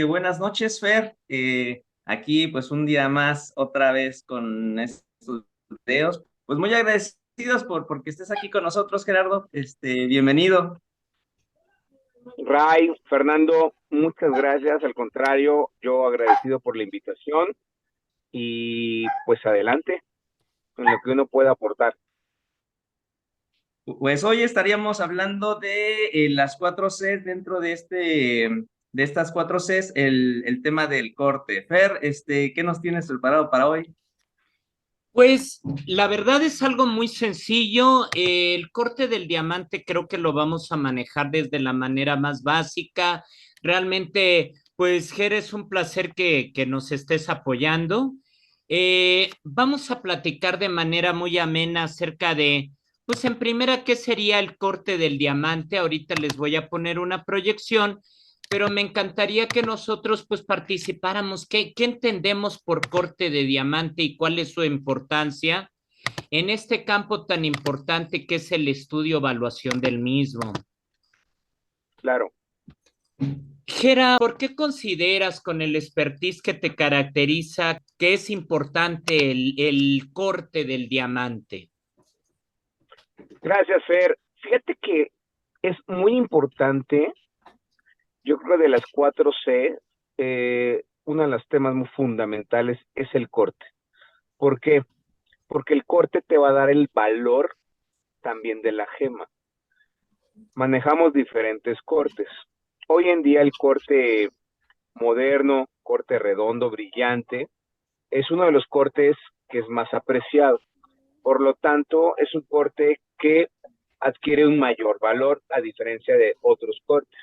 Buenas noches, Fer. Aquí, pues, un día más, otra vez con estos videos. Pues muy agradecidos porque estés aquí con nosotros, Gerardo. Bienvenido. Ray, Fernando, muchas gracias. Al contrario, yo agradecido por la invitación y pues adelante en lo que uno pueda aportar. Pues hoy estaríamos hablando de las cuatro Cs dentro de estas cuatro Cs, el tema del corte. Fer, ¿qué nos tienes preparado para hoy? Pues la verdad es algo muy sencillo. El corte del diamante creo que lo vamos a manejar desde la manera más básica. Realmente, pues, Ger, es un placer que nos estés apoyando. Vamos a platicar de manera muy amena acerca de, pues, en primera, ¿qué sería el corte del diamante? Ahorita les voy a poner una proyección, pero me encantaría que nosotros pues participáramos. ¿Qué entendemos por corte de diamante y cuál es su importancia en este campo tan importante que es el estudio evaluación del mismo? Claro, Gera, ¿por qué consideras con el expertise que te caracteriza que es importante el corte del diamante? gracias, Fer. Fíjate que es muy importante, yo creo de las cuatro C, uno de los temas muy fundamentales es el corte. ¿Por qué? Porque el corte te va a dar el valor también de la gema. Manejamos diferentes cortes. Hoy en día el corte moderno, corte redondo, brillante, es uno de los cortes que es más apreciado. Por lo tanto, es un corte que adquiere un mayor valor a diferencia de otros cortes.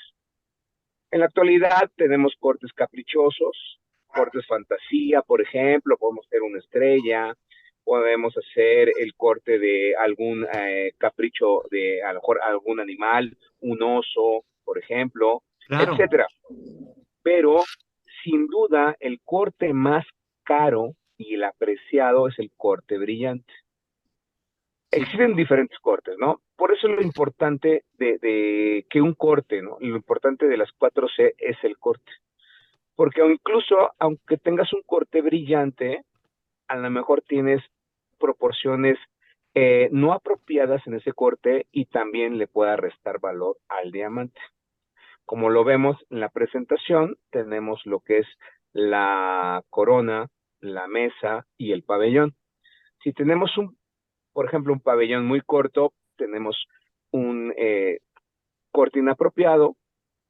En la actualidad tenemos cortes caprichosos, cortes fantasía, por ejemplo, podemos hacer una estrella, podemos hacer el corte de algún capricho de a lo mejor algún animal, un oso, por ejemplo, Claro, etcétera. Pero sin duda el corte más caro y el apreciado es el corte brillante. sí, Existen diferentes cortes, ¿no? Por eso lo importante de que un corte, ¿no? Lo importante de las cuatro c es el corte. Porque incluso, aunque tengas un corte brillante, a lo mejor tienes proporciones no apropiadas en ese corte y también le pueda restar valor al diamante. Como lo vemos en la presentación, tenemos lo que es la corona, la mesa y el pabellón. Si tenemos por ejemplo, un pabellón muy corto, tenemos un corte inapropiado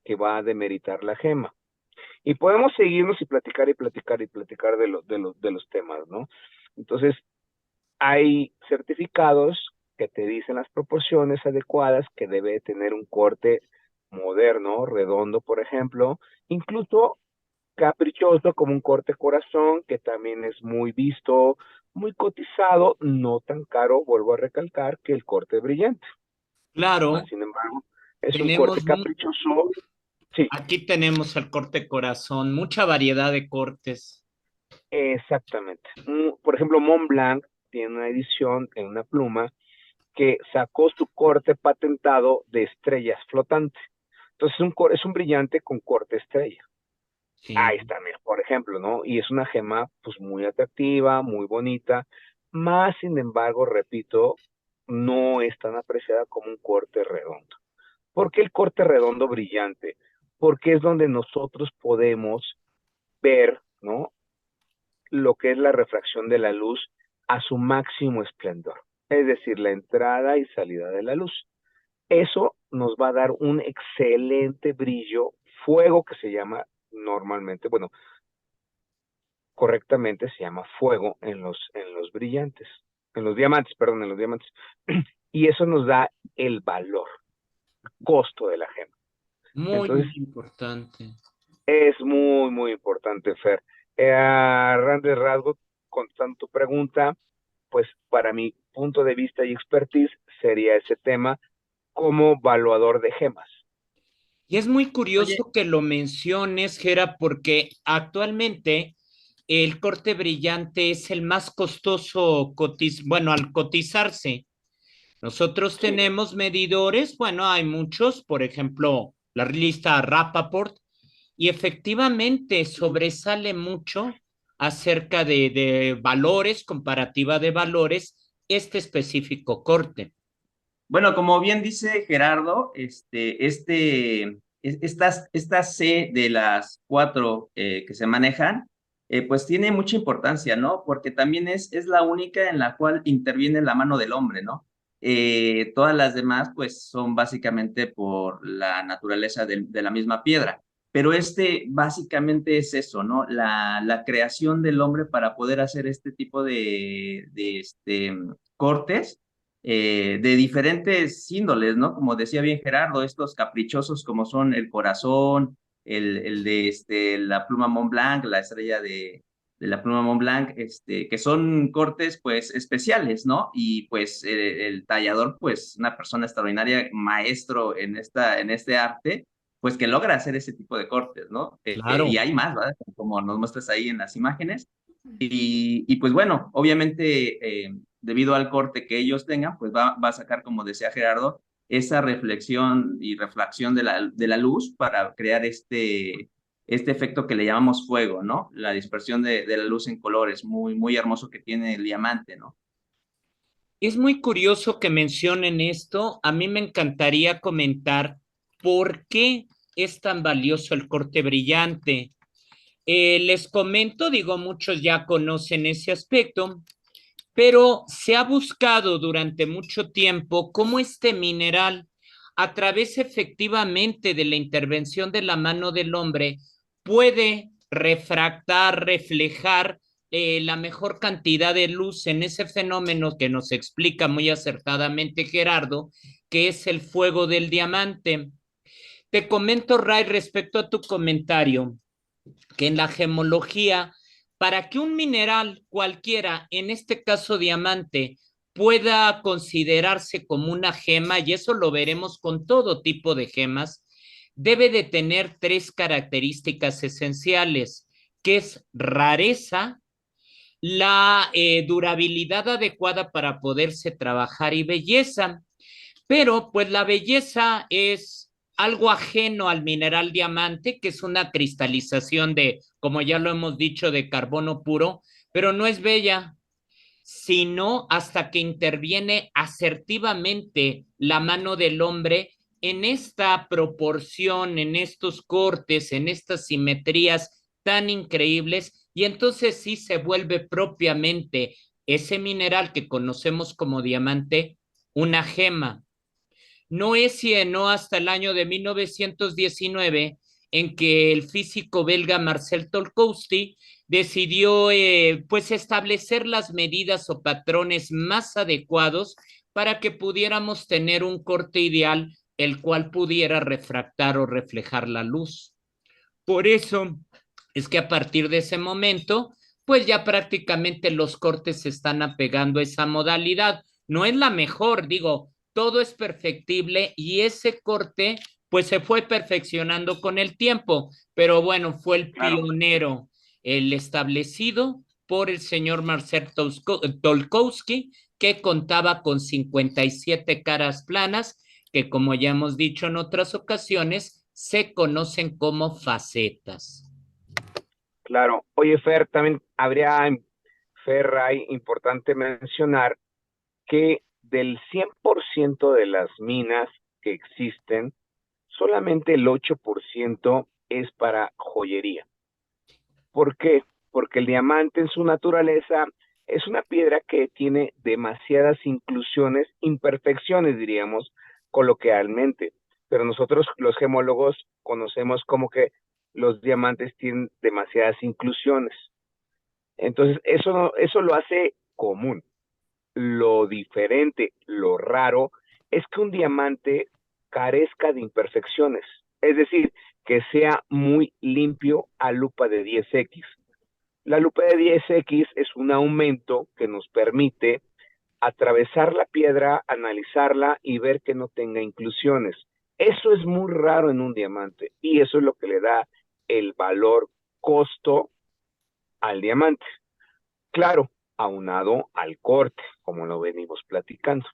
que va a demeritar la gema. Y podemos seguirnos y platicar y platicar y platicar de los temas, ¿no? Entonces, hay certificados que te dicen las proporciones adecuadas que debe tener un corte moderno, redondo, por ejemplo, incluso caprichoso como un corte corazón, que también es muy visto, muy cotizado, no tan caro, vuelvo a recalcar, que el corte brillante. Más claro. sin embargo, es un corte Tenemos, caprichoso. Sí, aquí tenemos el corte corazón, mucha variedad de cortes. exactamente. Por ejemplo, Montblanc tiene una edición en una pluma que sacó su corte patentado de estrellas flotantes. Entonces es un brillante con corte estrella. Ahí Sí. está, mira, por ejemplo, ¿no? Y es una gema pues muy atractiva, muy bonita, más sin embargo, repito, no es tan apreciada como un corte redondo. ¿Por qué el corte redondo brillante? Porque es donde nosotros podemos ver, ¿no? Lo que es la refracción de la luz a su máximo esplendor, es decir, la entrada y salida de la luz. Eso nos va a dar un excelente brillo, fuego que se llama normalmente, bueno, correctamente se llama fuego en los brillantes, en los diamantes, perdón, en los diamantes. Y eso nos da el valor, costo de la gema. Muy, Entonces, muy importante. es muy, muy importante, Fer. A grandes rasgos, contestando tu pregunta, pues para mi punto de vista y expertise sería ese tema como evaluador de gemas. Y es muy Oye, curioso que lo menciones, Gera, porque actualmente el corte brillante es el más costoso, bueno, al cotizarse. Nosotros Sí, tenemos medidores, bueno, hay muchos, por ejemplo, la lista Rappaport, y efectivamente sobresale mucho acerca de valores, comparativa de valores, este específico corte. Bueno, como bien dice Gerardo, esta C de las cuatro que se manejan, pues tiene mucha importancia, ¿no? Porque también es la única en la cual interviene la mano del hombre, ¿no? Todas las demás, pues, son básicamente por la naturaleza de la misma piedra. Pero básicamente es eso, ¿no? La creación del hombre para poder hacer este tipo de cortes de diferentes índoles, ¿no? Como decía bien Gerardo, estos caprichosos como son el corazón, el de la pluma Mont Blanc, la estrella de la pluma Mont Blanc, que son cortes pues especiales, ¿no? Y pues el tallador, pues una persona extraordinaria, maestro en este arte, pues que logra hacer ese tipo de cortes, ¿no? Y Claro. hay más, ¿verdad? Como nos muestras ahí en las imágenes. Y pues bueno, obviamente debido al corte que ellos tengan, pues va a sacar, como decía Gerardo, esa reflexión y refracción de la luz para crear este efecto que le llamamos fuego, ¿no? La dispersión de la luz en colores, muy, muy hermoso que tiene el diamante, ¿no? Es muy curioso que mencionen esto. A mí me encantaría comentar por qué es tan valioso el corte brillante. Les comento, digo, muchos ya conocen ese aspecto, pero se ha buscado durante mucho tiempo cómo este mineral, a través efectivamente de la intervención de la mano del hombre, puede refractar, reflejar la mejor cantidad de luz en ese fenómeno que nos explica muy acertadamente Gerardo, que es el fuego del diamante. Te comento, Ray, respecto a tu comentario, que en la gemología, para que un mineral cualquiera, en este caso diamante, pueda considerarse como una gema, y eso lo veremos con todo tipo de gemas, debe de tener tres características esenciales, que es rareza, la durabilidad adecuada para poderse trabajar y belleza. Pero pues la belleza es algo ajeno al mineral diamante, que es una cristalización de, como ya lo hemos dicho, de carbono puro, pero no es bella, sino hasta que interviene asertivamente la mano del hombre en esta proporción, en estos cortes, en estas simetrías tan increíbles, y entonces sí se vuelve propiamente ese mineral que conocemos como diamante una gema. No es sino hasta el año de 1919 en que el físico belga Marcel Tolkowski decidió pues establecer las medidas o patrones más adecuados para que pudiéramos tener un corte ideal el cual pudiera refractar o reflejar la luz. Por eso es que a partir de ese momento, pues ya prácticamente los cortes se están apegando a esa modalidad. No es la mejor, digo, todo es perfectible y ese corte pues se fue perfeccionando con el tiempo, pero bueno, fue el Claro. pionero, el establecido por el señor Marcel Tolkowski, que contaba con 57 caras planas, que como ya hemos dicho en otras ocasiones, se conocen como facetas. Claro. Oye, Fer, también habría, Fer, Ray, importante mencionar que del 100% de las minas que existen, solamente el 8% es para joyería. ¿Por qué? Porque el diamante en su naturaleza es una piedra que tiene demasiadas inclusiones, imperfecciones, diríamos, coloquialmente. Pero nosotros, los gemólogos, conocemos como que los diamantes tienen demasiadas inclusiones. Entonces, eso lo hace común. Lo diferente, lo raro, es que un diamante carezca de imperfecciones. Es decir, que sea muy limpio a lupa de 10X. La lupa de 10X es un aumento que nos permite atravesar la piedra, analizarla y ver que no tenga inclusiones. Eso es muy raro en un diamante y eso es lo que le da el valor costo al diamante. Claro, aunado al corte, como lo venimos platicando.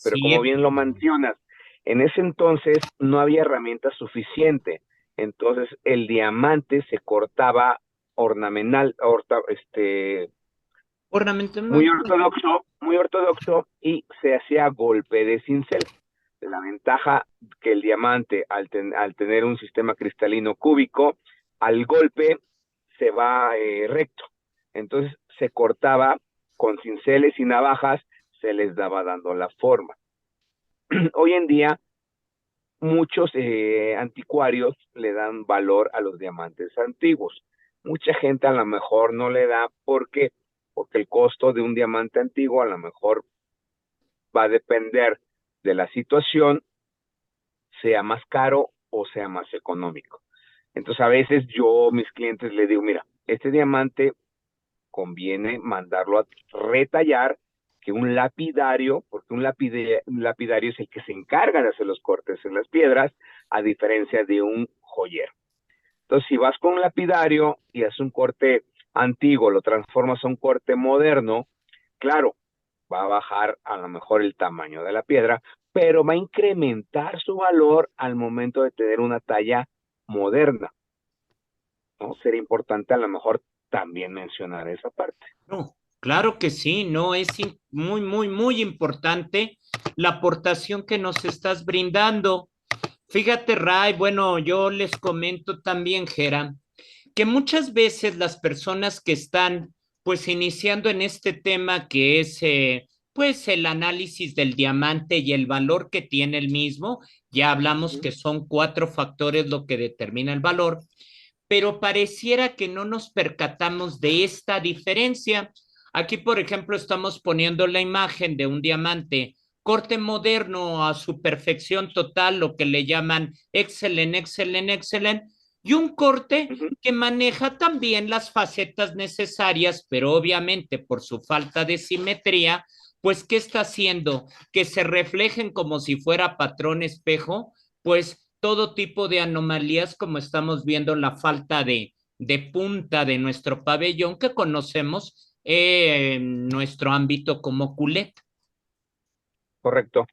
Pero Sí, como bien lo mencionas, en ese entonces no había herramienta suficiente. Entonces el diamante se cortaba Ornamental. muy ortodoxo y se hacía golpe de cincel. La ventaja que el diamante, al tener un sistema cristalino cúbico, al golpe se va recto. Entonces se cortaba con cinceles y navajas, se les daba dando la forma. Hoy en día, muchos anticuarios le dan valor a los diamantes antiguos. Mucha gente a lo mejor no le da porque el costo de un diamante antiguo a lo mejor va a depender de la situación, sea más caro o sea más económico. Entonces a veces yo a mis clientes les digo, mira, este diamante conviene mandarlo a retallar que un lapidario, porque un lapidario es el que se encarga de hacer los cortes en las piedras, a diferencia de un joyero. Entonces, si vas con un lapidario y haces un corte antiguo, lo transformas a un corte moderno, claro, va a bajar a lo mejor el tamaño de la piedra, pero va a incrementar su valor al momento de tener una talla moderna, ¿no? Sería importante a lo mejor también mencionar esa parte. No, claro que sí, no, es muy, muy, muy importante la aportación que nos estás brindando. Fíjate, Ray, bueno, yo les comento también, Gera, que muchas veces las personas que están pues iniciando en este tema que es pues el análisis del diamante y el valor que tiene el mismo, ya hablamos que son cuatro factores lo que determina el valor, pero pareciera que no nos percatamos de esta diferencia. Aquí, por ejemplo, estamos poniendo la imagen de un diamante corte moderno a su perfección total, lo que le llaman excellent, excellent, excellent, y un corte Uh -huh. que maneja también las facetas necesarias, pero obviamente por su falta de simetría, pues ¿qué está haciendo? Que se reflejen como si fuera patrón espejo, pues todo tipo de anomalías, como estamos viendo la falta de punta de nuestro pabellón que conocemos en nuestro ámbito como culeta. Correcto,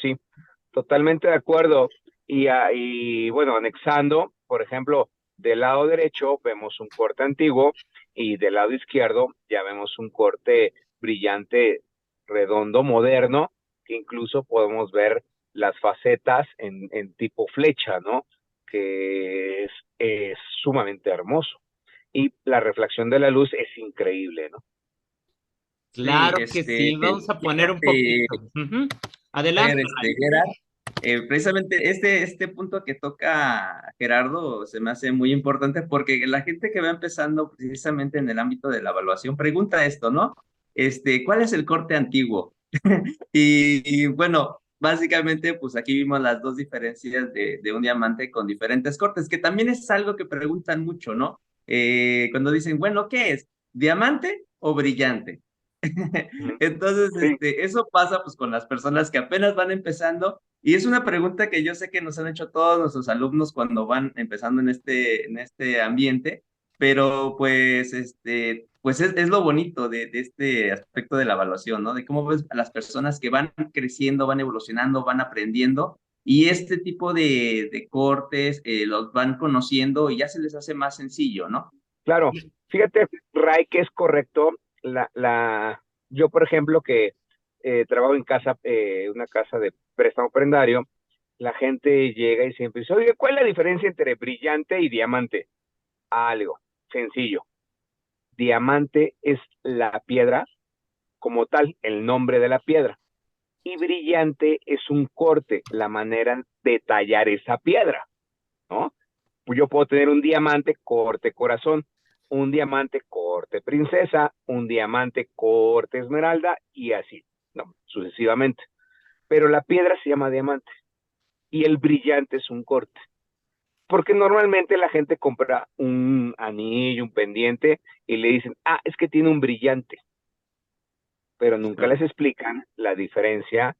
sí, totalmente de acuerdo. Y bueno, anexando, por ejemplo, del lado derecho vemos un corte antiguo y del lado izquierdo ya vemos un corte brillante, redondo, moderno, que incluso podemos ver las facetas en tipo flecha, ¿no? Que es sumamente hermoso. Y la reflexión de la luz es increíble, ¿no? Sí, Claro que sí, vamos a poner un fíjate, poquito. a ver, Adelante. Gerard, precisamente este punto que toca Gerardo se me hace muy importante porque la gente que va empezando precisamente en el ámbito de la evaluación pregunta esto, ¿no? ¿Cuál es el corte antiguo? Y bueno, básicamente, pues aquí vimos las dos diferencias de un diamante con diferentes cortes, que también es algo que preguntan mucho, ¿no? Cuando dicen, bueno, ¿qué es? ¿Diamante o brillante? Entonces, Sí, eso pasa pues con las personas que apenas van empezando y es una pregunta que yo sé que nos han hecho todos nuestros alumnos cuando van empezando en este ambiente, pero pues, pues es lo bonito de este aspecto de la evaluación, ¿no? De cómo ves a las personas que van creciendo, van evolucionando, van aprendiendo y este tipo de cortes los van conociendo y ya se les hace más sencillo, ¿no? claro. Fíjate, Ray, que es correcto. Yo, por ejemplo, que trabajo en casa, una casa de préstamo prendario, la gente llega y siempre dice, oye, ¿cuál es la diferencia entre brillante y diamante? Algo sencillo. Diamante es la piedra como tal, el nombre de la piedra. Y brillante es un corte, la manera de tallar esa piedra, ¿no? Pues yo puedo tener un diamante corte corazón, un diamante corte princesa, un diamante corte esmeralda y así, no, sucesivamente. Pero la piedra se llama diamante y el brillante es un corte. Porque normalmente la gente compra un anillo, un pendiente y le dicen, ah, es que tiene un brillante, pero nunca les explican la diferencia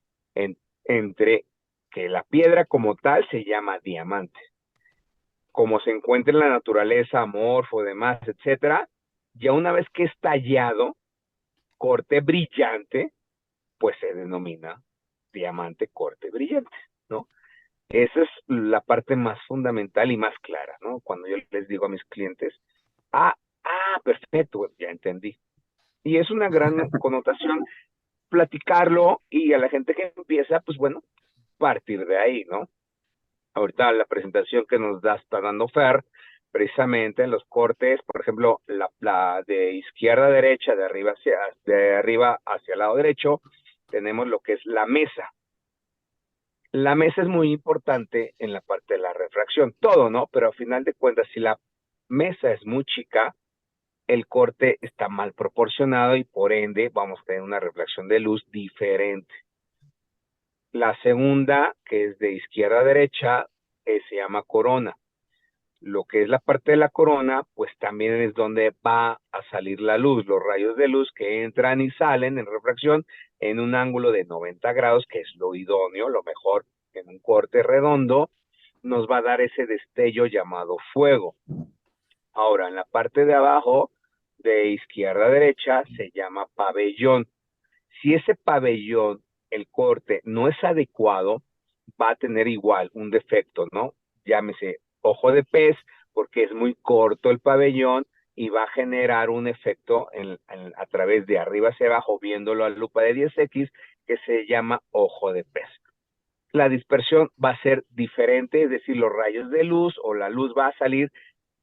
entre que la piedra como tal se llama diamante, como se encuentra en la naturaleza, amorfo, demás, etcétera, ya una vez que es tallado, corte brillante, pues se denomina diamante corte brillante, ¿no? Esa es la parte más fundamental y más clara, ¿no? Cuando yo les digo a mis clientes, ah, perfecto, ya entendí. Y es una gran connotación platicarlo y a la gente que empieza, pues bueno, partir de ahí, ¿no? Ahorita la presentación que nos está dando Fer, precisamente en los cortes, por ejemplo, la de izquierda a derecha, de arriba hacia el lado derecho, tenemos lo que es la mesa. La mesa es muy importante en la parte de la refracción, todo, ¿no? Pero al final de cuentas, si la mesa es muy chica, el corte está mal proporcionado y por ende vamos a tener una reflexión de luz diferente. La segunda, que es de izquierda a derecha, se llama corona. Lo que es la parte de la corona, pues también es donde va a salir la luz, los rayos de luz que entran y salen en refracción en un ángulo de 90 grados, que es lo idóneo, lo mejor en un corte redondo, nos va a dar ese destello llamado fuego. Ahora, en la parte de abajo, de izquierda a derecha, se llama pabellón. Si ese pabellón, el corte, no es adecuado, va a tener igual un defecto, ¿no? Llámese ojo de pez, porque es muy corto el pabellón y va a generar un efecto a través de arriba hacia abajo, viéndolo a lupa de 10X, que se llama ojo de pez. La dispersión va a ser diferente, es decir, los rayos de luz o la luz va a salir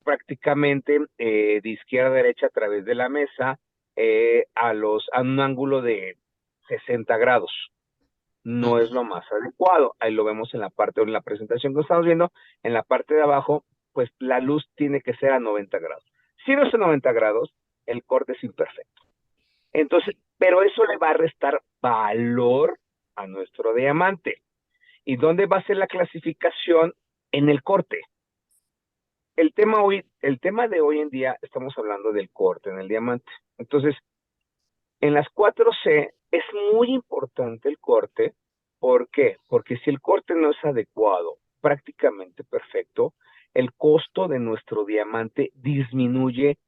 prácticamente de izquierda a derecha a través de la mesa a un ángulo de 60 grados. No es lo más adecuado. Ahí lo vemos en la parte, en la presentación que estamos viendo, en la parte de abajo, pues la luz tiene que ser a 90 grados. Si no es a 90 grados, el corte es imperfecto. Entonces, pero eso le va a restar valor a nuestro diamante. ¿Y dónde va a ser la clasificación? En el corte. El tema de hoy en día, estamos hablando del corte en el diamante. Entonces, en las 4C es muy importante el corte. ¿Por qué? Porque si el corte no es adecuado, prácticamente perfecto, el costo de nuestro diamante disminuye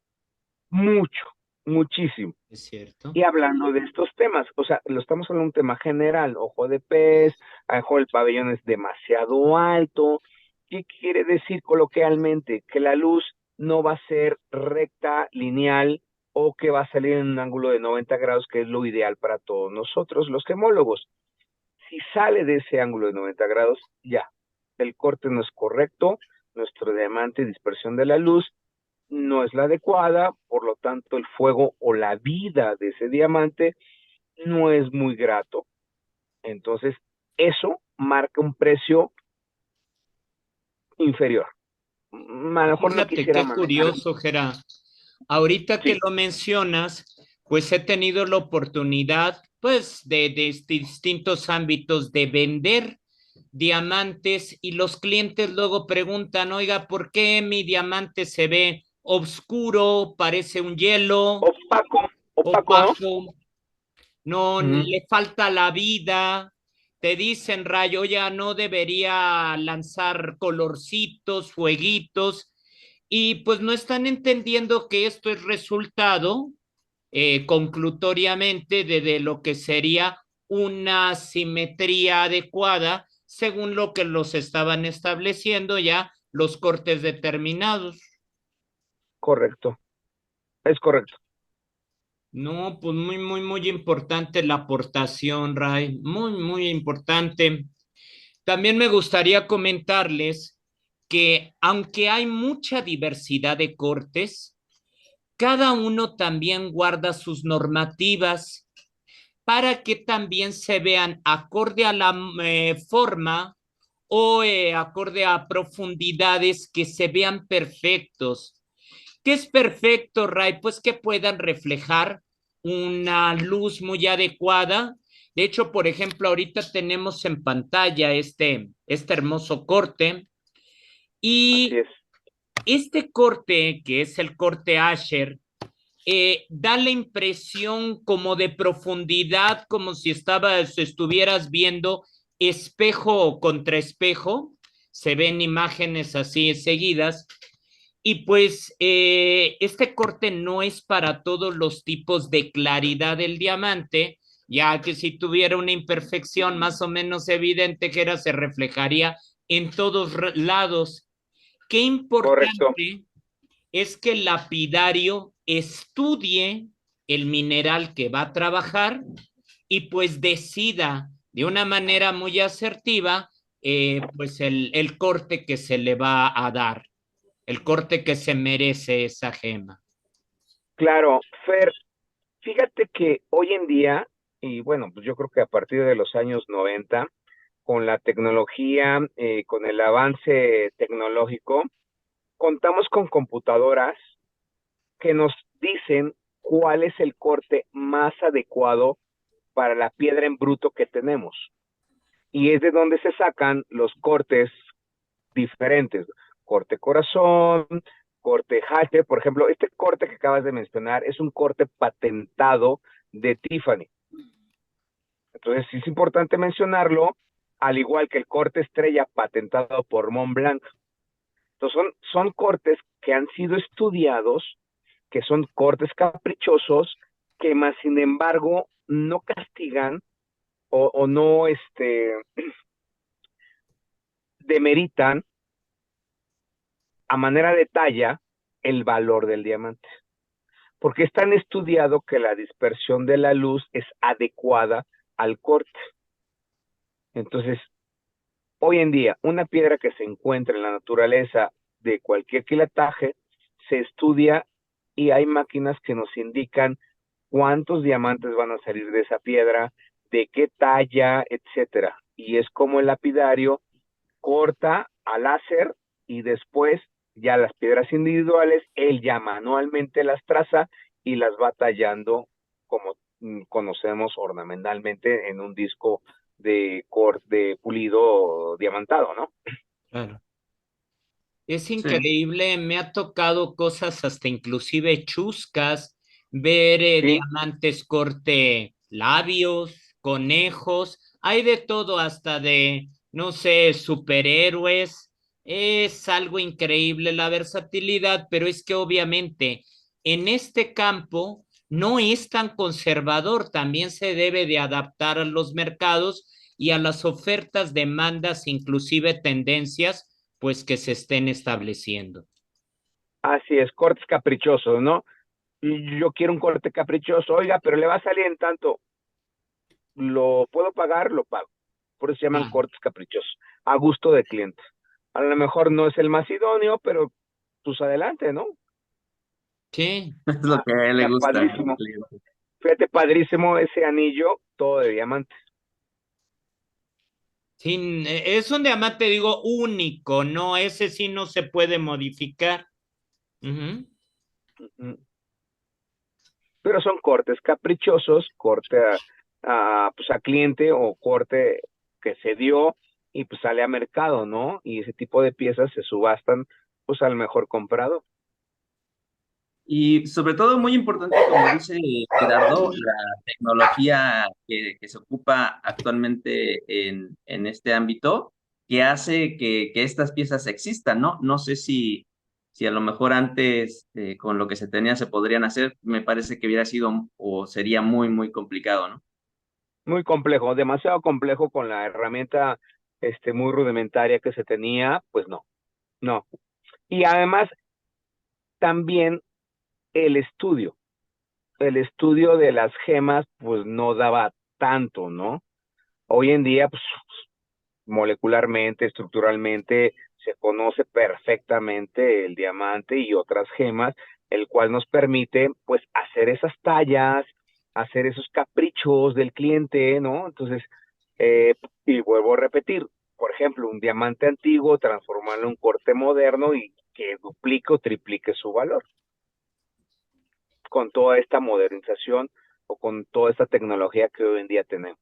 mucho, muchísimo. Es cierto. Y hablando de estos temas, o sea, lo estamos hablando de un tema general, ojo de pez, a lo mejor el pabellón es demasiado alto. ¿Qué quiere decir coloquialmente? Que la luz no va a ser recta, lineal, o que va a salir en un ángulo de 90 grados, que es lo ideal para todos nosotros, los gemólogos. Si sale de ese ángulo de 90 grados, ya, el corte no es correcto, nuestro diamante, dispersión de la luz, no es la adecuada, por lo tanto el fuego o la vida de ese diamante no es muy grato. Entonces, eso marca un precio inferior. A lo mejor no Fíjate quisiera qué manejar. curioso, Gera. Ahorita que Sí, lo mencionas, pues he tenido la oportunidad, pues, de distintos ámbitos de vender diamantes y los clientes luego preguntan, oiga, ¿por qué mi diamante se ve oscuro, parece un hielo, opaco, ¿no? opaco, no le falta la vida? Te dicen, Rayo, ya no debería lanzar colorcitos, fueguitos, y pues no están entendiendo que esto es resultado conclutoriamente de lo que sería una simetría adecuada según lo que los estaban estableciendo ya los cortes determinados. Correcto, es correcto. No, pues muy, muy, muy importante la aportación, Ray, muy, muy importante. También me gustaría comentarles que aunque hay mucha diversidad de cortes, cada uno también guarda sus normativas para que también se vean acorde a la forma o acorde a profundidades que se vean perfectos. ¿Qué es perfecto, Ray? Pues que puedan reflejar una luz muy adecuada. De hecho, por ejemplo, ahorita tenemos en pantalla este hermoso corte Así y es. este corte, que es el corte Asher, da la impresión como de profundidad, como si estuvieras viendo espejo contra espejo, se ven imágenes así seguidas, y pues este corte no es para todos los tipos de claridad del diamante, ya que si tuviera una imperfección más o menos evidente, que era, se reflejaría en todos lados. Qué Correcto. importante es que el lapidario estudie el mineral que va a trabajar y pues decida de una manera muy asertiva pues el corte que se le va a dar, el corte que se merece esa gema. Claro, Fer, fíjate que hoy en día, y bueno, pues yo creo que a partir de los años 90, con la tecnología, con el avance tecnológico, contamos con computadoras que nos dicen cuál es el corte más adecuado para la piedra en bruto que tenemos. Y es de donde se sacan los cortes diferentes. Corte corazón, corte hasher. Por ejemplo, este corte que acabas de mencionar es un corte patentado de Tiffany. Entonces, sí es importante mencionarlo, al igual que el corte estrella patentado por Montblanc. Entonces, son cortes que han sido estudiados, que son cortes caprichosos, que más sin embargo no castigan o no demeritan a manera de talla el valor del diamante. Porque es tan estudiado que la dispersión de la luz es adecuada al corte. Entonces, hoy en día, una piedra que se encuentra en la naturaleza de cualquier quilataje se estudia y hay máquinas que nos indican cuántos diamantes van a salir de esa piedra, de qué talla, etcétera. Y es como el lapidario corta a láser y después ya las piedras individuales, él ya manualmente las traza y las va tallando como conocemos ornamentalmente en un disco de pulido diamantado, ¿no? Claro. Es Sí. increíble, me ha tocado cosas hasta inclusive chuscas, ver Sí, diamantes corte labios, conejos, hay de todo, hasta de, no sé, superhéroes. Es algo increíble la versatilidad, pero es que obviamente en este campo no es tan conservador, también se debe de adaptar a los mercados y a las ofertas, demandas, inclusive tendencias pues que se estén estableciendo. así es, cortes caprichosos, ¿no? Yo quiero un corte caprichoso, oiga, pero le va a salir en tanto, lo puedo pagar, lo pago. Por eso se llaman Claro. cortes caprichosos, a gusto del cliente. A lo mejor no es el más idóneo, pero pues adelante, ¿no? Sí, Es lo que a él le Está gusta al padrísimo. cliente. Fíjate, padrísimo ese anillo, todo de diamante. sí, es un diamante, digo, único, ¿no? Ese sí no se puede modificar. Ujú. Ujú. Pero son cortes caprichosos, corte pues a cliente o corte que se dio y pues sale a mercado, ¿no? Y ese tipo de piezas se subastan pues al mejor comprado. Y sobre todo, muy importante, como dice Gerardo, la tecnología que se ocupa actualmente en este ámbito, que hace que estas piezas existan, ¿no? No sé si a lo mejor antes con lo que se tenía se podrían hacer, me parece que hubiera sido o sería muy, muy complicado, ¿no? Muy complejo, demasiado complejo con la herramienta muy rudimentaria que se tenía, pues no, no. Y además también el estudio, el estudio de las gemas pues no daba tanto, ¿no? Hoy en día pues molecularmente, estructuralmente, se conoce perfectamente el diamante y otras gemas, el cual nos permite, pues, hacer esas tallas, hacer esos caprichos del cliente, ¿no? Entonces, y vuelvo a repetir, por ejemplo, un diamante antiguo, transformarlo en un corte moderno y que duplique o triplique su valor con toda esta modernización o con toda esta tecnología que hoy en día tenemos.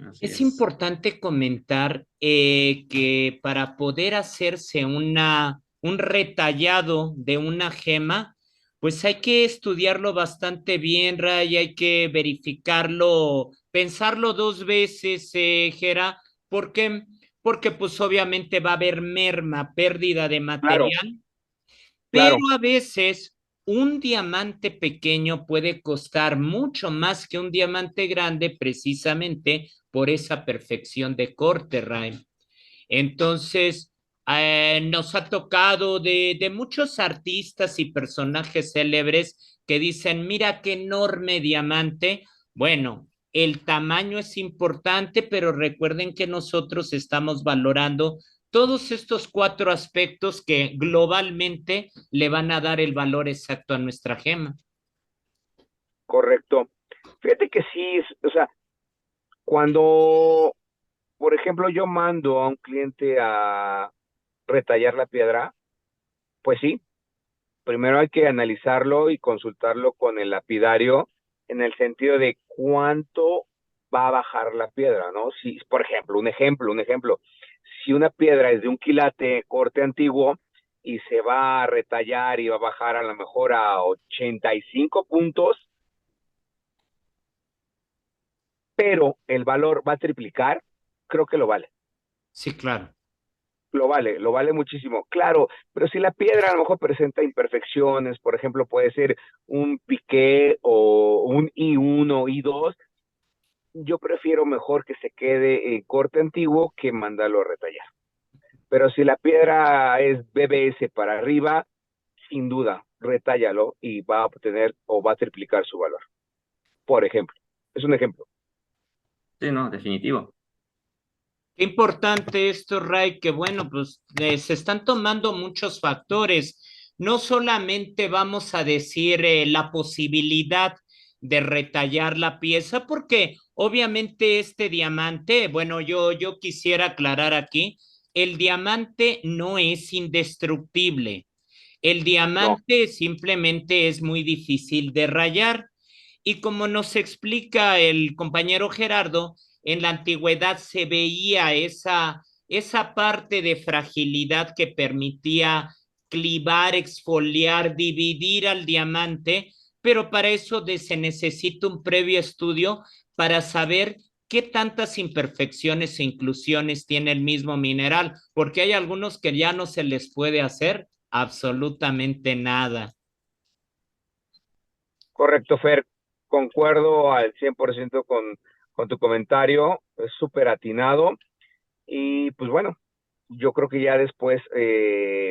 Así Es es. importante comentar que para poder hacerse un retallado de una gema, pues hay que estudiarlo bastante bien, Ray, hay que verificarlo, pensarlo dos veces, Gera, porque, porque pues obviamente va a haber merma, pérdida de Claro, material, pero claro. a veces un diamante pequeño puede costar mucho más que un diamante grande precisamente por esa perfección de corte, Ray. Entonces, nos ha tocado de muchos artistas y personajes célebres que dicen, mira qué enorme diamante. Bueno, el tamaño es importante, pero recuerden que nosotros estamos valorando todos estos cuatro aspectos que globalmente le van a dar el valor exacto a nuestra gema. Correcto. Fíjate que sí, o sea, cuando, por ejemplo, yo mando a un cliente a retallar la piedra, pues sí, primero hay que analizarlo y consultarlo con el lapidario en el sentido de cuánto va a bajar la piedra, ¿no? Si, por ejemplo, un ejemplo, si una piedra es de un quilate corte antiguo y se va a retallar y va a bajar a lo mejor a 85 puntos, pero el valor va a triplicar, creo que lo vale. Sí, claro. Lo vale muchísimo. Claro, pero si la piedra a lo mejor presenta imperfecciones, por ejemplo, puede ser un piqué o un I1, I2, yo prefiero mejor que se quede en corte antiguo que mandarlo a retallar. Pero si la piedra es BBS para arriba, sin duda, retállalo y va a obtener o va a triplicar su valor. Por ejemplo, es un ejemplo. Sí, no, definitivo. Qué importante esto, Ray, que bueno, pues se están tomando muchos factores. No solamente vamos a decir la posibilidad de retallar la pieza, porque obviamente este diamante, bueno, yo quisiera aclarar aquí, el diamante no es indestructible. El No, diamante simplemente es muy difícil de rayar. Y como nos explica el compañero Gerardo, en la antigüedad se veía esa parte de fragilidad que permitía clivar, exfoliar, dividir al diamante, pero para eso se necesita un previo estudio para saber qué tantas imperfecciones e inclusiones tiene el mismo mineral, porque hay algunos que ya no se les puede hacer absolutamente nada. correcto, Fer. Concuerdo al 100% con tu comentario. Es súper atinado. Y pues bueno, yo creo que ya después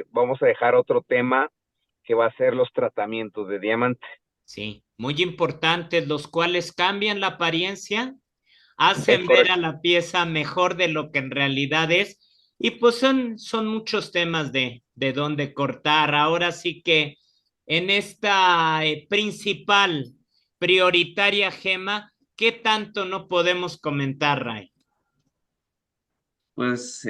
vamos a dejar otro tema que va a ser los tratamientos de diamante. Sí, muy importantes, los cuales cambian la apariencia, Es hacen ver a correcto. la pieza mejor de lo que en realidad es, y pues son muchos temas de dónde cortar. Ahora sí que en esta principal, prioritaria gema, ¿qué tanto no podemos comentar, Ray? Pues,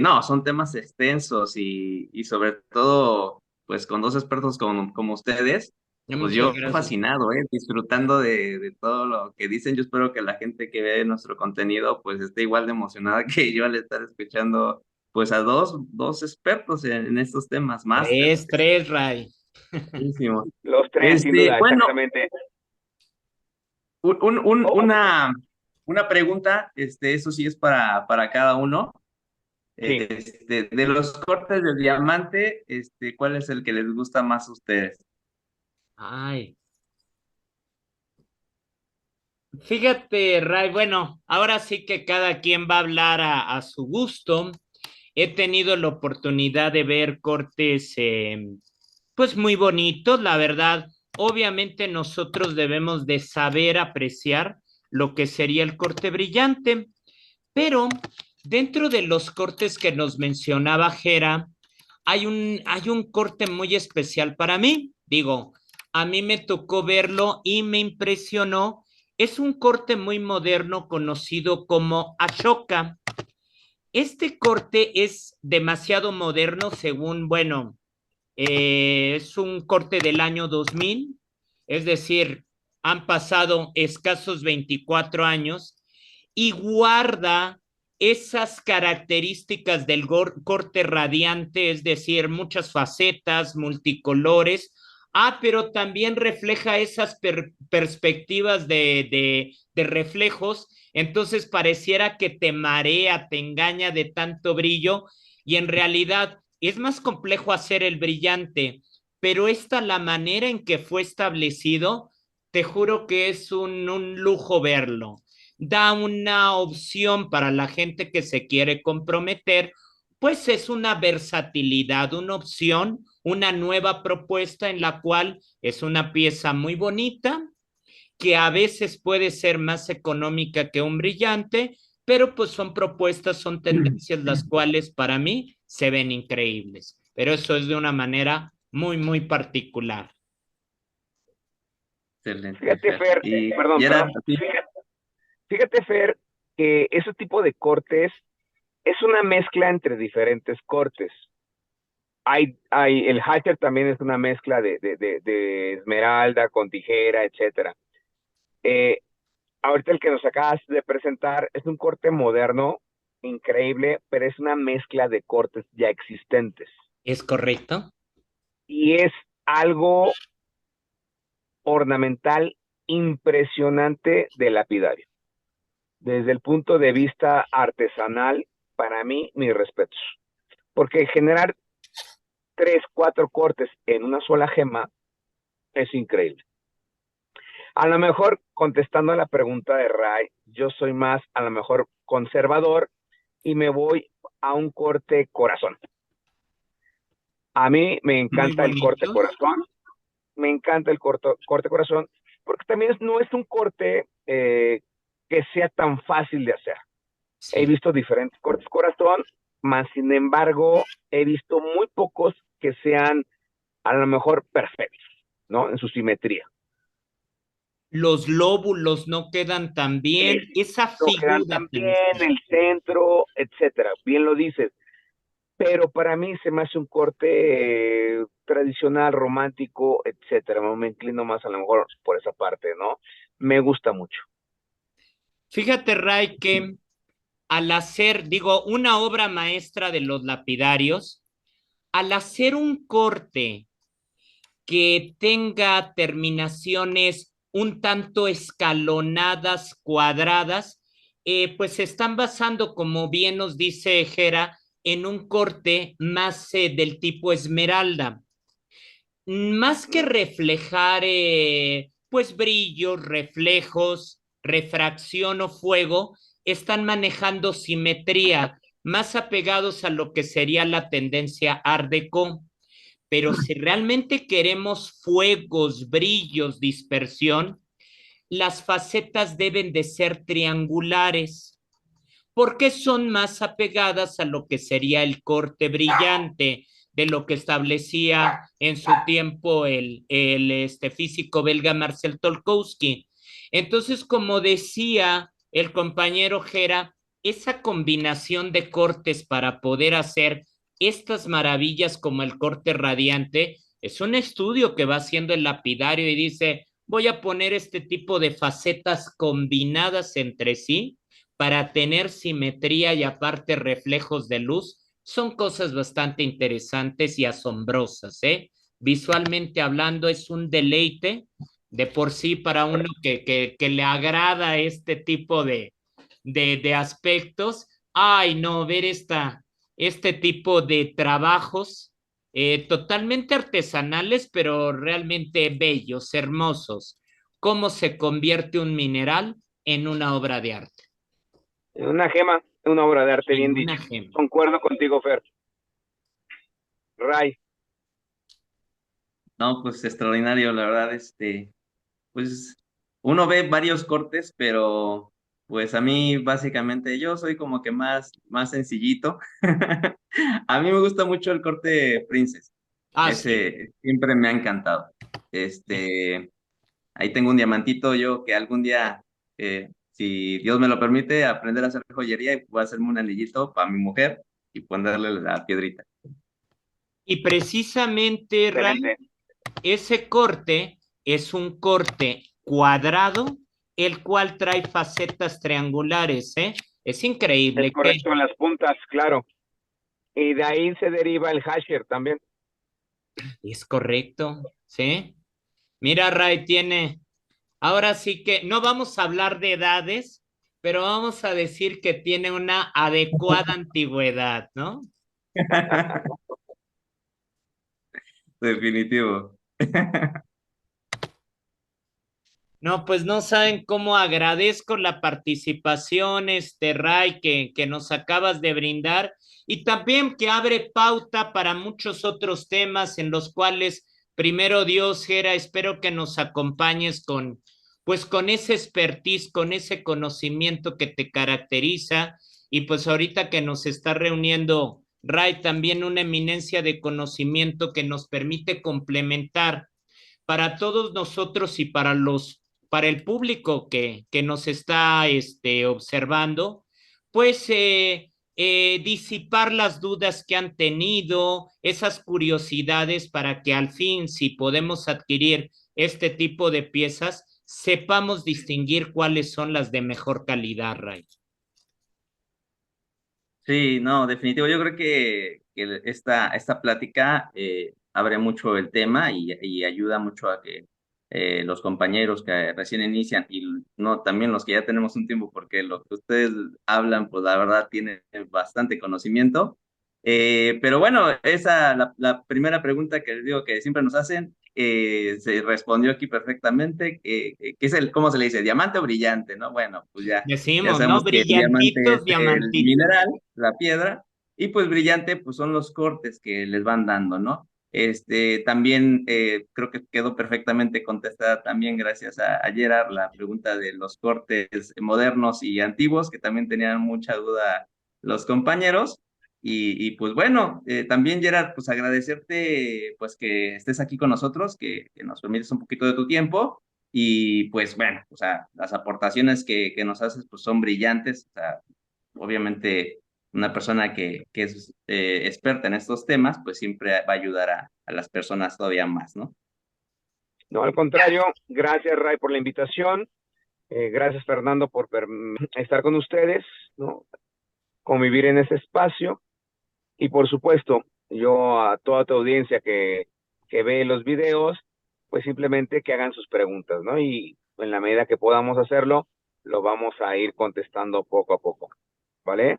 no, son temas extensos y sobre todo, pues con dos expertos como ustedes, pues Muchas yo gracias. fascinado, disfrutando de todo lo que dicen. Yo espero que la gente que ve nuestro contenido, pues esté igual de emocionada que yo al estar escuchando, pues a dos expertos en estos temas, máster. Tres, Ray. Buenísimo. Los tres, sin duda, Bueno, exactamente. Oh, una pregunta, eso sí es para cada uno. sí. De los cortes de diamante, ¿cuál es el que les gusta más a ustedes? Ay, fíjate, Ray, bueno, ahora sí que cada quien va a hablar a su gusto. He tenido la oportunidad de ver cortes, pues muy bonitos, la verdad. Obviamente nosotros debemos de saber apreciar lo que sería el corte brillante, pero dentro de los cortes que nos mencionaba Jera, hay un corte muy especial para mí. Digo, a mí me tocó verlo y me impresionó. Es un corte muy moderno conocido como Ashoka. Este corte es demasiado moderno según, bueno, es un corte del año 2000, es decir, han pasado escasos 24 años y guarda esas características del corte radiante, es decir, muchas facetas, multicolores. Pero también refleja esas perspectivas de reflejos, entonces pareciera que te marea, te engaña de tanto brillo y en realidad es más complejo hacer el brillante, pero la manera en que fue establecido, te juro que es un lujo verlo. da una opción para la gente que se quiere comprometer, pues es una versatilidad, una opción, una nueva propuesta en la cual es una pieza muy bonita, que a veces puede ser más económica que un brillante, pero pues son propuestas, son tendencias las cuales para mí se ven increíbles. Pero eso es de una manera muy, muy particular. Excelente, Fíjate, Fer. Fer, Y perdón, era perdón. así. Fíjate, Fer, que ese tipo de cortes es una mezcla entre diferentes cortes. El hasher también es una mezcla de esmeralda con tijera, etcétera. Eh, Ahorita el que nos acabas de presentar es un corte moderno, increíble, pero es una mezcla de cortes ya existentes. ¿Es correcto? Y es algo ornamental impresionante de lapidario. Desde el punto de vista artesanal, para mí, mis respetos. Porque generar 3, 4 cortes en una sola gema es increíble. A lo mejor, contestando a la pregunta de Ray, yo soy más, a lo mejor, conservador y me voy a un corte corazón. A mí me Muy encanta el corte bonitos. corazón, me encanta el corte corazón, porque también no es un corte que sea tan fácil de hacer. He Sí. visto diferentes cortes corazón, más sin embargo, he visto muy pocos que sean a lo mejor perfectos, ¿no? En su simetría. Los lóbulos no quedan tan bien. Esa No quedan figura tan tan bien, el centro, etcétera. Bien lo dices. Pero para mí se me hace un corte tradicional, romántico, etcétera. Me inclino más a lo mejor por esa parte, ¿no? Me gusta mucho. Fíjate, Ray, que al hacer, digo, una obra maestra de los lapidarios, al hacer un corte que tenga terminaciones un tanto escalonadas, cuadradas, pues se están basando, como bien nos dice Jera, en un corte más del tipo esmeralda. Más que reflejar, pues brillos, reflejos, refracción o fuego, están manejando simetría, más apegados a lo que sería la tendencia Art Deco. Pero si realmente queremos fuegos, brillos, dispersión, las facetas deben de ser triangulares, porque son más apegadas a lo que sería el corte brillante de lo que establecía en su tiempo el físico belga Marcel Tolkowski. Entonces, como decía el compañero Gera, esa combinación de cortes para poder hacer estas maravillas como el corte radiante es un estudio que va haciendo el lapidario y dice, voy a poner este tipo de facetas combinadas entre sí para tener simetría y aparte reflejos de luz, son cosas bastante interesantes y asombrosas, ¿eh? Visualmente hablando es un deleite de por sí para uno que le agrada este tipo de aspectos. Ay, no, ver este tipo de trabajos totalmente artesanales, pero realmente bellos, hermosos. Cómo se convierte un mineral en una obra de arte. Una gema, una obra de arte, En bien una dicho. gema. Concuerdo contigo, Fer. Ray, No, pues extraordinario, la verdad, pues uno ve varios cortes, pero pues a mí básicamente yo soy como que más sencillito. A mí me gusta mucho el corte Princess. Ah, sí. Ese siempre me ha encantado. Este, ahí tengo un diamantito yo que algún día, si Dios me lo permite, aprender a hacer joyería y voy a hacerme un anillito para mi mujer y ponerle la piedrita. Y precisamente, Ray, excelente. ese corte es un corte cuadrado, el cual trae facetas triangulares, ¿eh? Es Es increíble que correcto en las puntas, claro. Y de ahí se deriva el hasher también. es correcto, ¿sí? Mira, Ray, ahora sí que no vamos a hablar de edades, pero vamos a decir que tiene una adecuada antigüedad, ¿no? Definitivo. No, pues no saben cómo agradezco la participación, Ray, que nos acabas de brindar y también que abre pauta para muchos otros temas en los cuales, primero Dios, Gera, espero que nos acompañes pues con ese expertise, con ese conocimiento que te caracteriza y pues ahorita que nos está reuniendo Ray, también una eminencia de conocimiento que nos permite complementar para todos nosotros y para el público que nos está observando, pues disipar las dudas que han tenido, esas curiosidades para que al fin, si podemos adquirir este tipo de piezas, sepamos distinguir cuáles son las de mejor calidad, Ray. Sí, no, definitivo. Yo creo que esta plática abre mucho el tema y ayuda mucho a que los compañeros que recién inician y no también los que ya tenemos un tiempo, porque lo que ustedes hablan, pues la verdad tienen bastante conocimiento. Pero bueno, la primera pregunta que les digo que siempre nos hacen, se respondió aquí perfectamente, ¿qué es cómo se le dice? ¿Diamante o brillante? ¿No? Bueno, pues ya Decimos, ¿no? sabemos que el diamante Brillantitos, es el diamantitos. mineral, la piedra, y pues brillante, pues son los cortes que les van dando, ¿no? También creo que quedó perfectamente contestada también gracias a Gerard la pregunta de los cortes modernos y antiguos, que también tenían mucha duda los compañeros. Y pues bueno, también Gerard, pues agradecerte pues que estés aquí con nosotros, que nos permites un poquito de tu tiempo y pues bueno, o sea, las aportaciones que nos haces pues son brillantes, o sea, obviamente una persona que es experta en estos temas pues siempre va a ayudar a las personas todavía más, ¿no? No, al contrario, gracias Ray por la invitación, gracias Fernando por estar con ustedes, ¿no? Convivir en ese espacio y por supuesto, yo a toda tu audiencia que ve los videos, pues simplemente que hagan sus preguntas, ¿no? Y en la medida que podamos hacerlo, lo vamos a ir contestando poco a poco, ¿vale?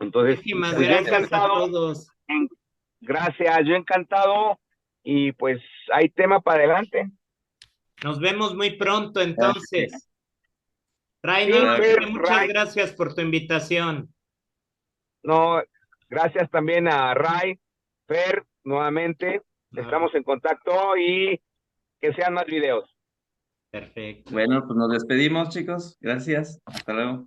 Entonces, Muchísimas pues yo gracias a encantado, todos. gracias, yo encantado y pues hay tema para adelante. Nos vemos muy pronto Claro que sí. entonces. Ray, Sí, Claro que nuevamente Fer, sí. muchas Ray, gracias por tu invitación. no, gracias también a Ray, Fer, nuevamente, Vale, estamos en contacto y que sean más videos. perfecto. Bueno, pues nos despedimos, chicos. Gracias. Hasta luego.